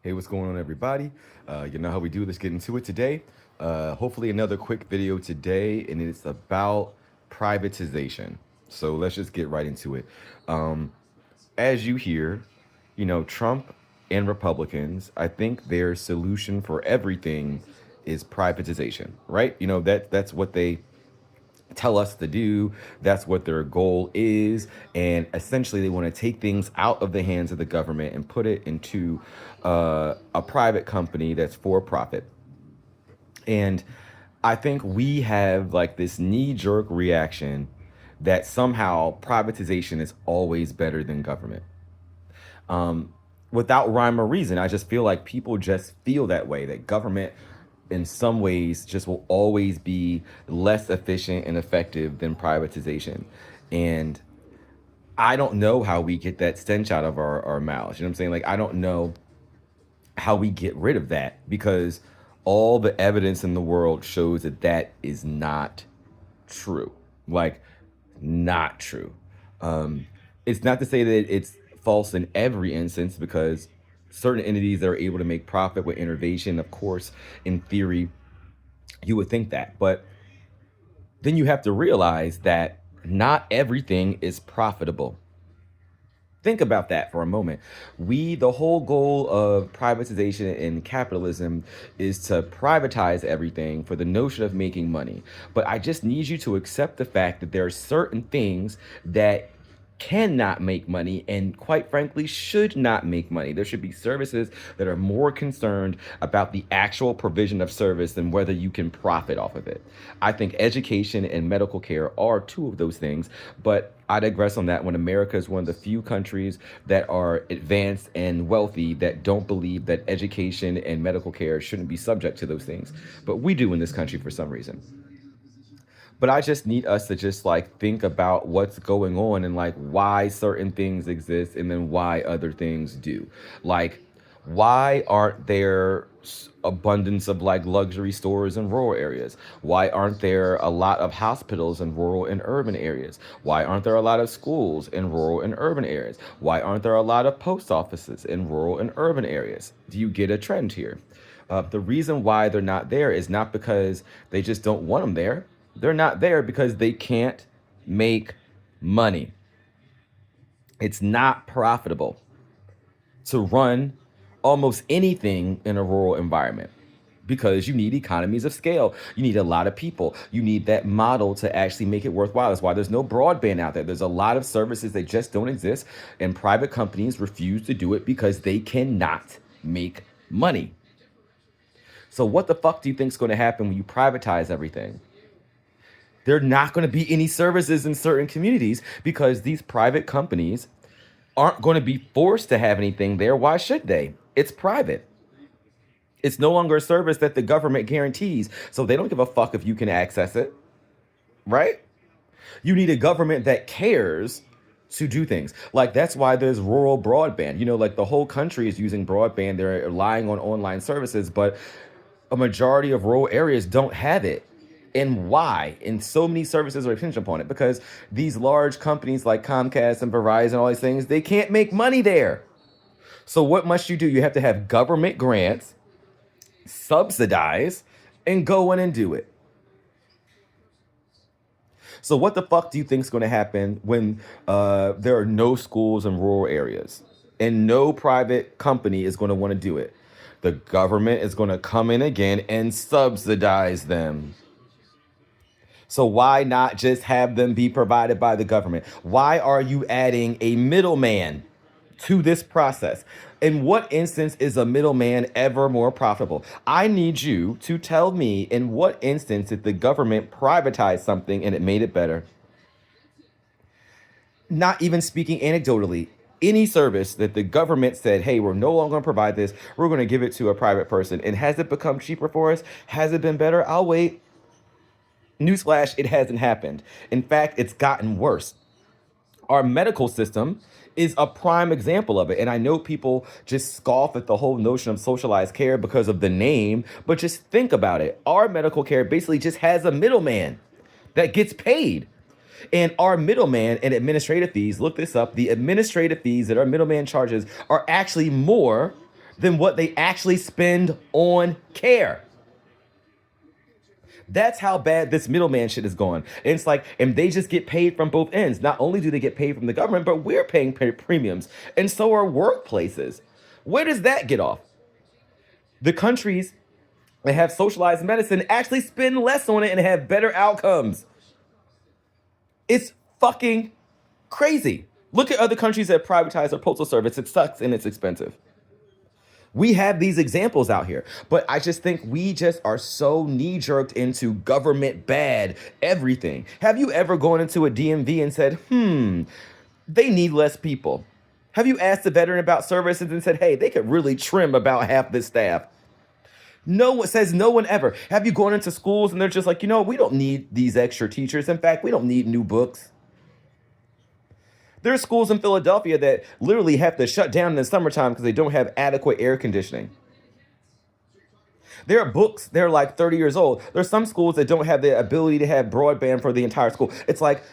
Hey, what's going on, everybody? You know how we do. Let's get into it today. Hopefully, another quick video today, and it's about privatization. So let's just get right into it. Um, as you hear, Trump and Republicans, I think their solution for everything is privatization, right? That's what they tell us to do. That's what their goal is. And essentially, they want to take things out of the hands of the government and put it into a private company that's for profit. And I think we have like this knee jerk reaction that somehow privatization is always better than government. Without rhyme or reason, I just feel like people just feel that way, that government in some ways just will always be less efficient and effective than privatization. And I don't know how we get that stench out of our mouths. You know what I'm saying? Like, I don't know how we get rid of that because all the evidence in the world shows that that is not true. Like, not true. It's not to say that it's false in every instance because certain entities that are able to make profit with innovation, of course, in theory, you would think that. But then you have to realize that not everything is profitable. Think about that for a moment. The whole goal of privatization and capitalism is to privatize everything for the notion of making money. But I just need you to accept the fact that there are certain things that cannot make money and quite frankly should not make money. There should be services that are more concerned about the actual provision of service than whether you can profit off of it. I think education and medical care are two of those things, but I digress on that when America is one of the few countries that are advanced and wealthy that don't believe that education and medical care shouldn't be subject to those things. But we do in this country for some reason. But I just need us to just like think about what's going on and like why certain things exist and then why other things do. Like, why aren't there abundance of like luxury stores in rural areas? Why aren't there a lot of hospitals in rural and urban areas? Why aren't there a lot of schools in rural and urban areas? Why aren't there a lot of post offices in rural and urban areas? Do you get a trend here? The reason why they're not there is not because they just don't want them there. They're not there because they can't make money. It's not profitable to run almost anything in a rural environment because you need economies of scale. You need a lot of people. You need that model to actually make it worthwhile. That's why there's no broadband out there. There's a lot of services that just don't exist, and private companies refuse to do it because they cannot make money. So what the fuck do you think is going to happen when you privatize everything? There are not going to be any services in certain communities because these private companies aren't going to be forced to have anything there. Why should they? It's private. It's no longer a service that the government guarantees. So they don't give a fuck if you can access it, right? You need a government that cares to do things. Like, that's why there's rural broadband. Like the whole country is using broadband. They're relying on online services, but a majority of rural areas don't have it. And why? And so many services are contingent upon it because these large companies like Comcast and Verizon, all these things, they can't make money there. So what must you do? You have to have government grants, subsidize, and go in and do it. So what the fuck do you think is going to happen when there are no schools in rural areas and no private company is going to want to do it? The government is going to come in again and subsidize them. So why not just have them be provided by the government? Why are you adding a middleman to this process? In what instance is a middleman ever more profitable? I need you to tell me in what instance did the government privatize something and it made it better? Not even speaking anecdotally, any service that the government said, hey, we're no longer going to provide this, we're going to give it to a private person. And has it become cheaper for us? Has it been better? I'll wait. Newsflash, it hasn't happened. In fact, it's gotten worse. Our medical system is a prime example of it. And I know people just scoff at the whole notion of socialized care because of the name, but just think about it. Our medical care basically just has a middleman that gets paid. And our middleman and administrative fees, look this up, the administrative fees that our middleman charges are actually more than what they actually spend on care. That's how bad this middleman shit is going. And it's like, and they just get paid from both ends. Not only do they get paid from the government, but we're paying premiums. And so are workplaces. Where does that get off? The countries that have socialized medicine actually spend less on it and have better outcomes. It's fucking crazy. Look at other countries that privatize their postal service. It sucks and it's expensive. We have these examples out here, but I just think we just are so knee-jerked into government bad everything. Have you ever gone into a DMV and said, they need less people? Have you asked a veteran about services and said, hey, they could really trim about half this staff? No one says, no one ever. Have you gone into schools and they're just like, we don't need these extra teachers. In fact, we don't need new books. There are schools in Philadelphia that literally have to shut down in the summertime because they don't have adequate air conditioning. There are books, they're like 30 years old. There's some schools that don't have the ability to have broadband for the entire school. It's like,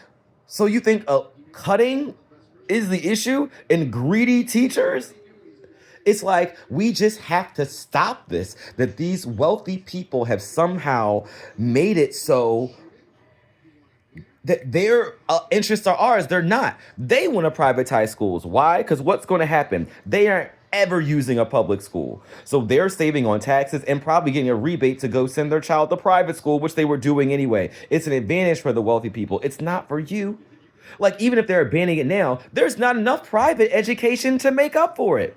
so you think cutting is the issue and greedy teachers? It's like, we just have to stop this, that these wealthy people have somehow made it so that their interests are ours. They're not. They want to privatize schools. Why? Because what's going to happen? They aren't ever using a public school. So they're saving on taxes and probably getting a rebate to go send their child to private school, which they were doing anyway. It's an advantage for the wealthy people. It's not for you. Like, even if they're banning it now, there's not enough private education to make up for it.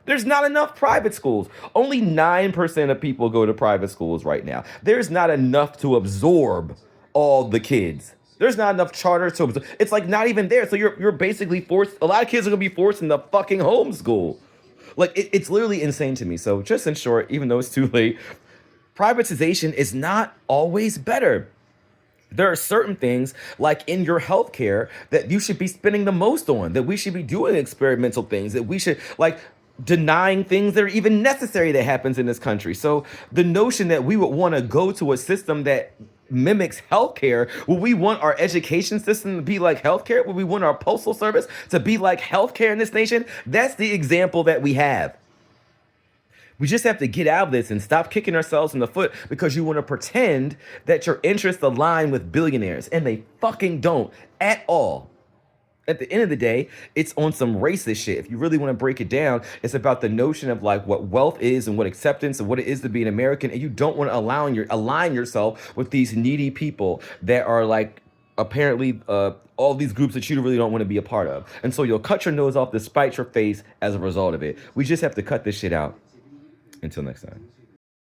There's not enough private schools. Only 9% of people go to private schools right now. There's not enough to absorb all the kids. There's not enough charters to absorb. It's like not even there. So you're basically forced. A lot of kids are gonna be forced in the fucking homeschool. Like it's literally insane to me. So just in short, even though it's too late, privatization is not always better. There are certain things like in your healthcare that you should be spending the most on, that we should be doing experimental things, that we should like denying things that are even necessary that happens in this country. So the notion that we would want to go to a system that mimics healthcare, would we want our education system to be like healthcare? Would we want our postal service to be like healthcare in this nation? That's the example that we have. We just have to get out of this and stop kicking ourselves in the foot because you want to pretend that your interests align with billionaires, and they fucking don't at all. At the end of the day, it's on some racist shit. If you really want to break it down, it's about the notion of like what wealth is and what acceptance and what it is to be an American. And you don't want to align yourself with these needy people that are like apparently all these groups that you really don't want to be a part of. And so you'll cut your nose off to spite your face as a result of it. We just have to cut this shit out. Until next time.